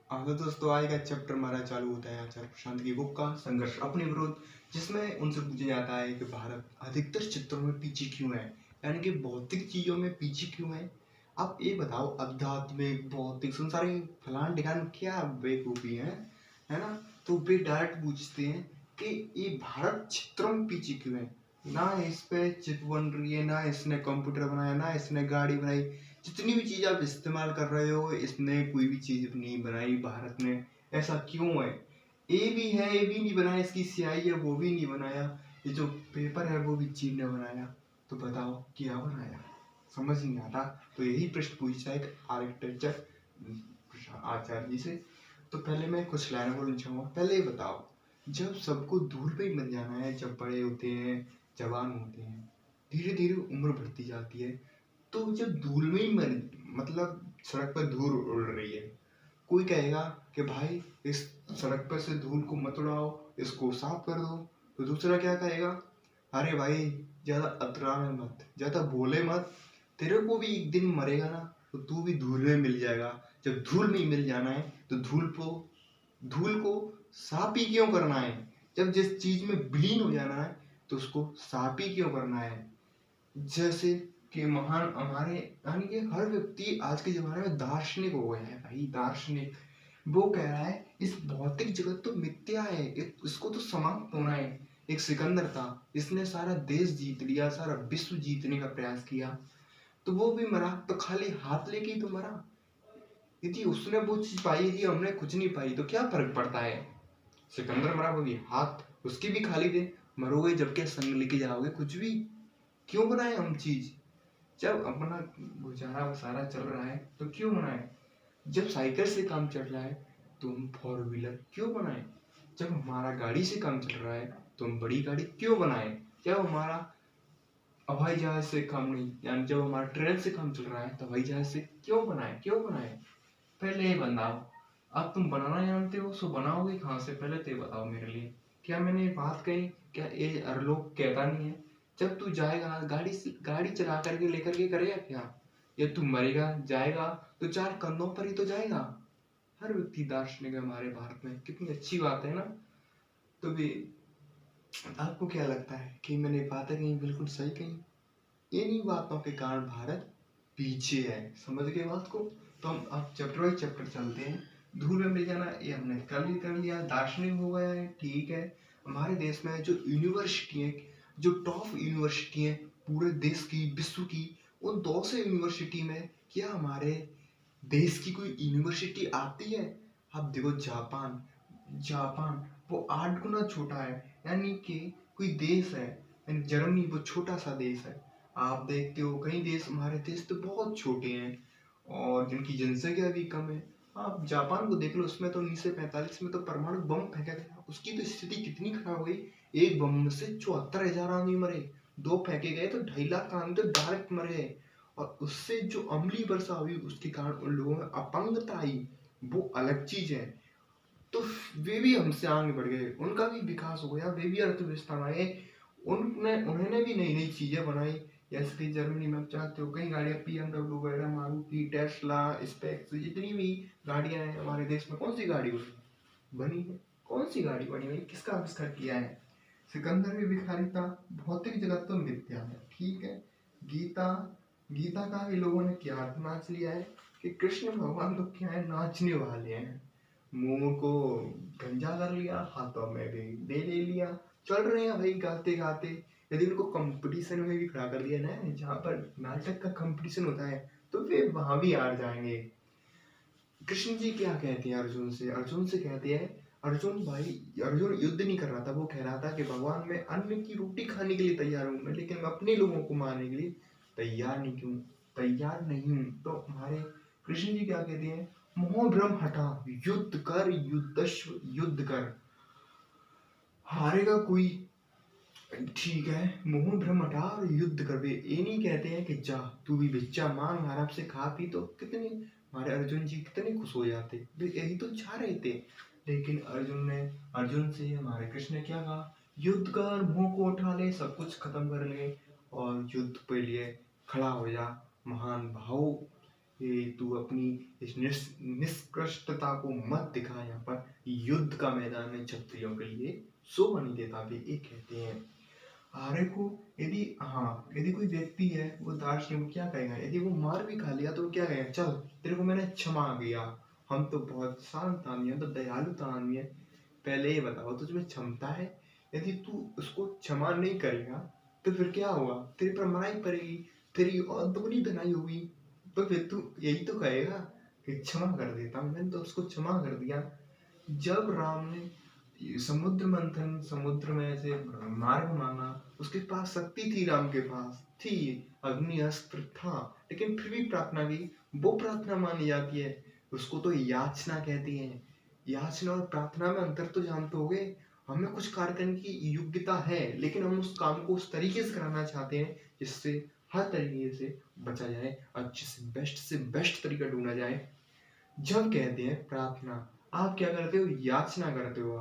हाँ तो दोस्तों, आज का चैप्टर हमारा चालू होता है आचार्य प्रशांत की बुक का संघर्ष अपने विरोध, जिसमें उनसे पूछा जाता है कि भारत अधिकतर क्षेत्रों में पीछे क्यों है, यानी कि भौतिक चीजों में पीछे क्यों है। आप ये बताओ, आध्यात्मिक भौतिक संसारिक फलान ढिकान क्या बेवकूफी है ना। तो वे डायरेक्ट पूछते हैं कि ये भारत क्षेत्रों में पीछे क्यों है। ना इस पे चिप बन रही है, ना इसने कंप्यूटर बनाया, ना इसने गाड़ी बनाई। जितनी भी चीज आप इस्तेमाल कर रहे हो, इसने कोई भी चीज नहीं बनाई भारत ने। ऐसा क्यों है? ए भी है, ए भी नहीं बनाया, इसकी स्याही है वो भी नहीं बनाया, ये जो पेपर है वो भी चीन ने बनाया। तो बताओ क्या बनाया, समझ नहीं आता। तो यही प्रश्न पूछा है आर्किटेक्चर आचार्य जी से। तो पहले मैं कुछ लाइन बोलना चाहूंगा। पहले ये बताओ, जब सबको धूल पे ही मर जाना है, जब बड़े होते हैं, जवान होते हैं, धीरे धीरे उम्र बढ़ती जाती है, तो जब धूल में ही मर, मतलब सड़क पर धूल उड़ रही है, कोई कहेगा कि भाई इस सड़क पर से धूल को मत उड़ाओ, इसको साफ कर दो। तो दूसरा क्या कहेगा, अरे भाई ज्यादा अतराने मत, ज्यादा बोले मत, तेरे को भी एक दिन मरेगा ना, तो तू भी धूल में मिल जाएगा। जब धूल में ही मिल जाना है तो धूल को साफ ही क्यों करना है। जब जिस चीज में विलीन हो जाना है तो उसको साफ ही क्यों करना है। जैसे कि महान हमारे, यानी कि हर व्यक्ति आज के जमाने में दार्शनिक हो गया है भाई, दार्शनिक। वो कह रहा है इस भौतिक जगत तो मिथ्या है, इसको तो समाप्त होना है। एक सिकंदर था, इसने सारा देश जीत लिया, सारा विश्व जीतने का प्रयास किया, तो वो भी मरा, तो खाली हाथ लेके ही तो मरा। यदि उसने वो चीज पाई, यदि हमने कुछ नहीं पाई, तो क्या फर्क पड़ता है। सिकंदर मरा, वो भी हाथ उसकी भी खाली थे। मरोगे जब क्या संग लेके जाओगे, कुछ भी क्यों बनाए हम चीज। जब अपना गुजारा वसारा चल रहा है तो क्यों बनाए। जब साइकिल से काम चल रहा है तो हम फोर व्हीलर क्यों बनाए। जब हमारा गाड़ी से काम चल रहा है तो हम बड़ी गाड़ी क्यों बनाए। जब हमारा हवाई जहाज से काम नहीं, यानी जब हमारा ट्रेन से काम चल रहा है तो हवाई जहाज से क्यों बनाए। पहले ये बताओ, अब तुम बनाना जानते हो, सो बनाओगे कहाँ से, पहले तो ये बताओ मेरे लिए। क्या मैंने ये बात कही, क्या ये हर लोग कहता नहीं है। जब तू जाएगा गाड़ी चला करके लेकर के करेगा क्या। या तू मरेगा जाएगा तो चार कंधों पर ही तो जाएगा। हर व्यक्ति दार्शनिक है हमारे भारत में, कितनी अच्छी बात है ना। तो भी आपको क्या लगता है कि मैंने बातें कही बिल्कुल सही कही। इन्हीं बातों के कारण भारत पीछे है, समझ गए बात को। तो हम अब चैप्टर वाइज चैप्टर चलते हैं। धूल में मिल जाना ये हमने कर लिया, दार्शनिक हो गया है, ठीक है। हमारे देश में जो यूनिवर्सिटी है, जो टॉप यूनिवर्सिटी है पूरे देश की, विश्व की, उन 200 यूनिवर्सिटी में क्या हमारे देश की कोई यूनिवर्सिटी आती है। आप देखो जापान, जापान वो 8 गुना छोटा है, यानी कि कोई देश है, यानी जर्मनी वो छोटा सा देश है। आप देखते हो कई देश, हमारे देश तो बहुत छोटे हैं और जिनकी जनसंख्या भी कम है। आप जापान को देख लो, उसमें तो 1945 में तो परमाणु बम फेंका गया, उसकी तो स्थिति कितनी खराब हुई। एक बम से 74,000 आदमी मरे, 2 फेंके गए तो 2.5 लाख आदमी तो डायरेक्ट मरे। और उससे जो अम्लीय वर्षा हुई उसके कारण उन लोगों में अपंगता आई, वो अलग चीज है। तो वे भी हमसे आगे बढ़ गए, उनका भी विकास हो गया, वे भी अर्थव्यवस्था में आए, उन्होंने भी नई नई चीजें बनाई। जैसे कि जर्मनी में आप चाहते हो कई गाड़ियां, BMW वगैरह, मारुति, टेस्ला, स्पेक्स, जितनी भी गाड़ियां हैं हमारे देश में, कौन सी गाड़ी बनी है, कौन सी गाड़ी बनी है, किसका आविष्कार किया है। सिकंदर भी भिखारी था। भौतिक जगत तो मिथ्या है, ठीक है। गीता, गीता का भी लोगों ने क्या अर्थ नाच लिया है कि कृष्ण भगवान तो क्या है, नाचने वाले हैं। मुंह को गंजा कर लिया, हाथों में भी दे ले लिया, चल रहे हैं भाई गाते गाते। यदि उनको कंपटीशन में भी खड़ा कर दिया ना, जहाँ पर नाटक का कंपटीशन होता है, तो वे वहां भी हार जाएंगे। कृष्ण जी क्या कहते हैं अर्जुन से, अर्जुन से कहते हैं, अर्जुन भाई, अर्जुन युद्ध नहीं कर रहा था, वो कह रहा था कि भगवान मैं अन्न की रोटी खाने के लिए तैयार हूँ मैं, लेकिन मैं अपने लोगों को मारने के लिए तैयार नहीं हूँ। तो हमारे कृष्ण जी क्या कहते हैं, मोह भ्रम हटा, युद्ध कर, युद्धस्व युद्ध कर, हारेगा कोई, ठीक है। मोह भ्रम हटा और युद्ध कर। वे ये नहीं कहते हैं कि जा तू भी भिक्षा मांग, आराम से खा पी, तो कितने हमारे अर्जुन जी कितने खुश हो जाते, वे यही तो चाह रहे थे। लेकिन अर्जुन से हमारे कृष्ण ने क्या कहा, युद्ध कर, मोह को उठा ले, सब कुछ खत्म कर ले और युद्ध पे लिए खड़ा हो जा, महान भाव। ये तू अपनी इस निष्कृष्टता को मत दिखा, यहाँ पर युद्ध का मैदान है क्षत्रियों के लिए, शोभा नहीं देता भी, ये कहते हैं। आर्य को यदि कोई व्यक्ति है वो दार्शनिक क्या कहेगा, यदि वो मार भी खा लिया तो वो क्या कहेगा, चल तेरे को मैंने क्षमा किया, हम तो बहुत शांत आदमी है, तो दयालुता आदमी है। पहले ये बताओ तुझमें क्षमता है? यदि तू उसको क्षमा नहीं करेगा तो फिर क्या होगा, तेरे पर मनाई पड़ेगी, तेरी और दुगनी धनाई होगी। तो फिर तू यही तो कहेगा कि क्षमा कर देता हूँ, मैंने तो उसको क्षमा कर दिया। जब राम ने समुद्र मंथन, समुद्र में से मार्ग मांगा, उसके पास शक्ति थी, राम के पास थी, अग्नि अस्त्र था, लेकिन फिर भी प्रार्थना की, वो प्रार्थना मानी जाती है, उसको तो याचना कहती है। याचना और प्रार्थना में अंतर तो जानते होगे। हमें कुछ कार्य करने की योग्यता है, लेकिन हम उस काम को उस तरीके से कराना चाहते हैं जिससे हर तरीके से बचा जाए, अच्छे से बेस्ट तरीका ढूंढा जाए। जब कहते हैं प्रार्थना, आप क्या करते हो, याचना करते हो।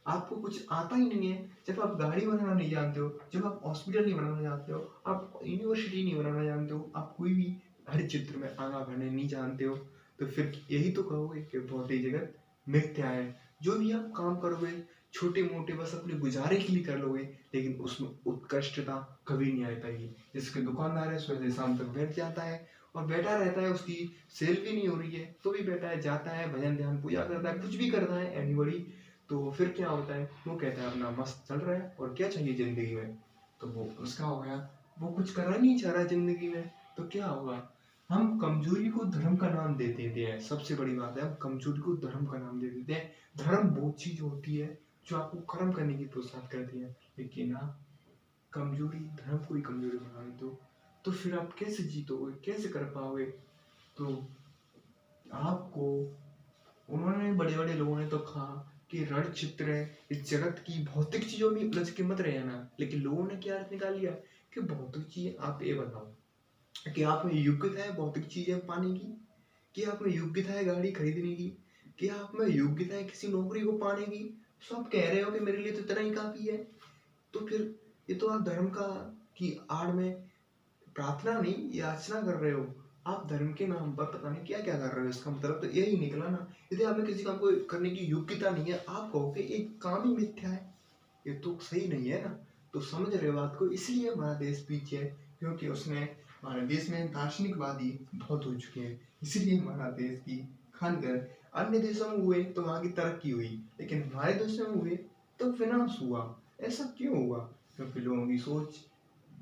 आपको कुछ आता ही नहीं है, जब आप गाड़ी बनाना नहीं जानते हो, जब आप हॉस्पिटल नहीं बनाना जानते हो, आप यूनिवर्सिटी नहीं बनाना जानते हो, आप कोई भी हर चित्र में आगा बढ़ने नहीं जानते हो, तो फिर यही तो कहोगे कि भौतिक जगत मिथ्या है। जो भी आप काम करोगे छोटे मोटे बस अपने गुजारे के लिए कर लोगे, लेकिन उसमें उत्कृष्टता कभी नहीं आ पाएगी। जिसके दुकानदार है सुबह से शाम तक बैठ जाता है और बैठा रहता है, उसकी सेल भी नहीं हो रही है तो भी बैठा है, जाता है, भजन ध्यान पूजा करता है, कुछ भी करता है एनीबॉडी, तो फिर क्या होता है, वो कहता है अपना मस्त चल रहा है और क्या चाहिए जिंदगी में। तो वो उसका हो गया, वो कुछ करना नहीं चाह रहा जिंदगी में, तो क्या होगा, हम कमजोरी को धर्म का नाम दे देते हैं। सबसे बड़ी बात है, हम कमजोरी को धर्म का नाम दे देते हैं। धर्म वो चीज होती है जो आपको कर्म करने की प्रोत्साहित करती है, लेकिन आप कमजोरी, धर्म को ही कमजोरी बना देते हो, तो फिर आप कैसे जीतोगे, कैसे कर पाओगे। तो आपको उन्होंने, बड़े बड़े लोगों ने तो कहा कि रण चित्र है, इस जगत की भौतिक चीजों में उलझ के मत रहना, लेकिन लोगों ने क्या निकाल लिया कि भौतिक चीजें, आप ये बताओ कि आप में योग्यता है भौतिक चीजें पाने की, कि आप में योग्यता है गाड़ी खरीदने की, कि आप में योग्यता है किसी नौकरी को पाने की। सब कह रहे हो कि मेरे लिए तो इतना ही काफी है, तो फिर ये तो आप धर्म का की आड़ में प्रार्थना नहीं, याचना कर रहे हो। आप धर्म के नाम पर पता नहीं क्या क्या कर रहे हो, इसका मतलब तो यही निकला ना। यदि आप में किसी काम को करने की योग्यता नहीं है, आप कहो कि एक काम ही मिथ्या है, ये तो सही नहीं है ना। तो समझ रहे हो बात को, इसलिए हमारा देश पीछे है, क्योंकि उसने, हमारे देश में दार्शनिकवादी बहुत हो चुके हैं, इसलिए हमारा देश की खानकर अन्य देशों में हुए तो वहाँ की तरक्की हुई, लेकिन हमारे देश में हुए तो विनाश हुआ। ऐसा क्यों हुआ? क्योंकि लोगों की सोच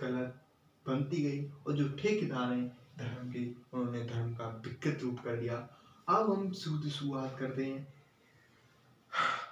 गलत बनती गई, और जो ठेकेदार हैं धर्म के, उन्होंने धर्म का विकृत रूप कर दिया। अब हम शुरुआत करते हैं,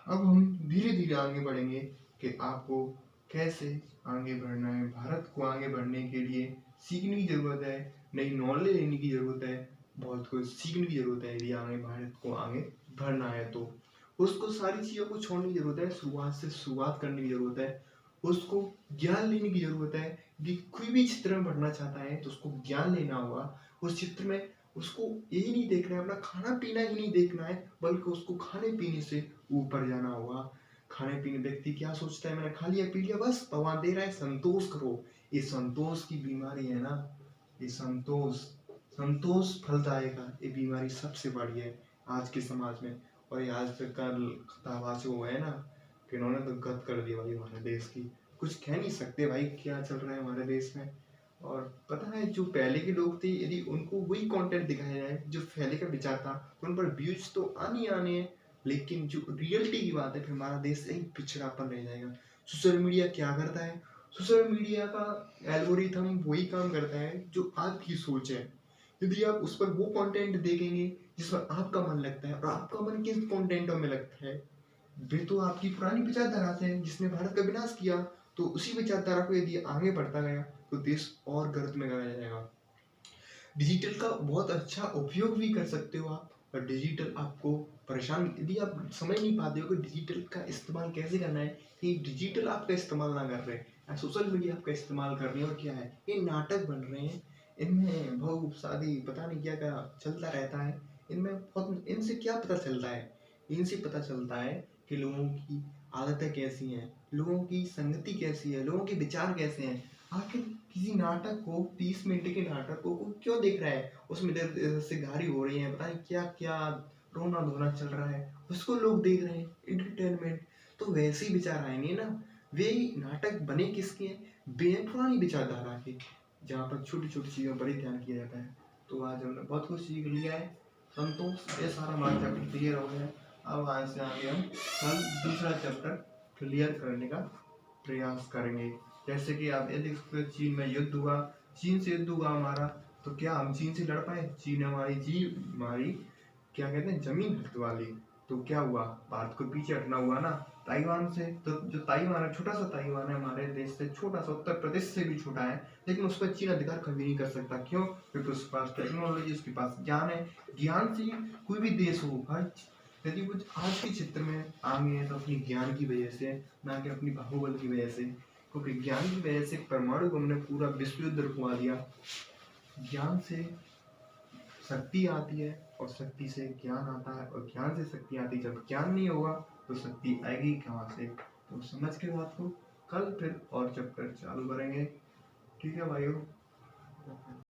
अब हम धीरे धीरे आगे बढ़ेंगे कि आपको कैसे आगे बढ़ना है। भारत को आगे बढ़ने के लिए सीखने की जरूरत है, नई नॉलेज लेने की जरूरत है, बहुत कुछ सीखने की जरूरत है। यदि आगे भारत को आगे बढ़ना है तो उसको सारी चीज़ों को छोड़ने की जरूरत है, शुरुआत से शुरुआत करने की जरूरत है, उसको ज्ञान लेने की जरूरत है। यदि कोई भी क्षेत्र में बढ़ना चाहता है तो उसको ज्ञान लेना होगा। उस क्षेत्र में उसको यही नहीं देखना है, अपना खाना पीना ही नहीं देखना है, बल्कि उसको खाने पीने से ऊपर जाना होगा। खाने पीने, व्यक्ति क्या सोचता है, मैंने खा लिया पी लिया बस, भगवान दे रहा है, संतोष करो। ये संतोष की बीमारी है ना, ये संतोष फलदायक है, ये बीमारी सबसे बड़ी है आज के समाज में। और ये आज तक कल खताबाज हो गए ना, कि इन्होंने तो गद कर दिया भाई हमारे देश की। कुछ कह नहीं सकते भाई क्या चल रहा है हमारे देश में। और पता है, जो पहले के लोग थे, यदि उनको वही कंटेंट दिखाया जाए जो पहले का विचार था, तो उन पर व्यूज तो आने आने हैं, लेकिन जो रियलिटी की बात है, फिर हमारा देश एक पिछड़ापन रह जाएगा। सोशल मीडिया क्या करता है, सोशल मीडिया का एल्गोरिथम वही काम करता है जो आपकी सोच है। यदि आप उस पर वो कंटेंट देखेंगे जिस पर आपका मन लगता है, और आपका मन किस कंटेंटों में लगता है, वे तो आपकी पुरानी विचारधारा से है जिसने भारत का विनाश किया। तो उसी विचारधारा को यदि आगे बढ़ता गया तो देश और गर्द में गया जाएगा। डिजिटल का बहुत अच्छा उपयोग भी कर सकते हो आप, और डिजिटल आपको परेशान, यदि आप समझ नहीं पाते हो कि डिजिटल का इस्तेमाल कैसे करना है, कि डिजिटल आपका इस्तेमाल ना कर रहे हैं, सोशल मीडिया आपका इस्तेमाल कर रहे हैं, और क्या है, ये नाटक बन रहे हैं, इनमें भव शादी पता नहीं क्या क्या चलता रहता है। इनमें बहुत, इनसे क्या पता चलता है, इनसे पता चलता है कि लोगों की आदतें कैसी हैं, लोगों की संगति कैसी है, लोगों के विचार कैसे हैं। आखिर किसी नाटक को 30 मिनट के नाटक को क्यों देख रहा है? उसमें से गाड़ी हो रही है, पता नहीं क्या क्या रोना धोना चल रहा है, उसको लोग देख रहे हैं एंटरटेनमेंट। तो वैसे ही विचार आएंगे ना। वे नाटक बने किसके हैं? पुरानी विचारधारा के, जहाँ पर छोटी छोटी चीज़ों पर ही ध्यान किया जाता है। तो आज हमने बहुत कुछ सीख लिया है। संतोष, ये सारा हमारा चैप्टर क्लियर हो गया है। अब आज से आगे हम कल दूसरा चैप्टर क्लियर करने का प्रयास करेंगे। जैसे कि आप ये देख सकते हो, चीन में युद्ध हुआ, चीन से युद्ध हुआ हमारा, तो क्या हम चीन से लड़ पाए? चीन हमारी क्या कहते हैं, जमीन हटवा ली। तो क्या हुआ? भारत को पीछे हटना हुआ ना ताइवान से। तो जो ताइवान है, छोटा सा ताइवान है, हमारे देश से छोटा सा, उत्तर प्रदेश से भी छोटा है, लेकिन उस पर चीन अधिकार कभी नहीं कर सकता। क्यों? क्योंकि उसके पास टेक्नोलॉजी, उसके पास ज्ञान है। ज्ञान से कोई भी देश हो, हर यदि कुछ आज के चित्र में आगे है तो अपनी ज्ञान की वजह से, ना कि अपनी बाहुबल की वजह से। क्योंकि ज्ञान की वजह से परमाणु बम ने पूरा विश्व युद्ध रुकवा दिया। ज्ञान से शक्ति आती है और शक्ति से ज्ञान आता है, और ज्ञान से शक्ति आती है। जब ज्ञान नहीं होगा तो शक्ति आएगी कहाँ से? तो समझ के बात को, कल फिर और चैप्टर चालू करेंगे। ठीक है भाइयों।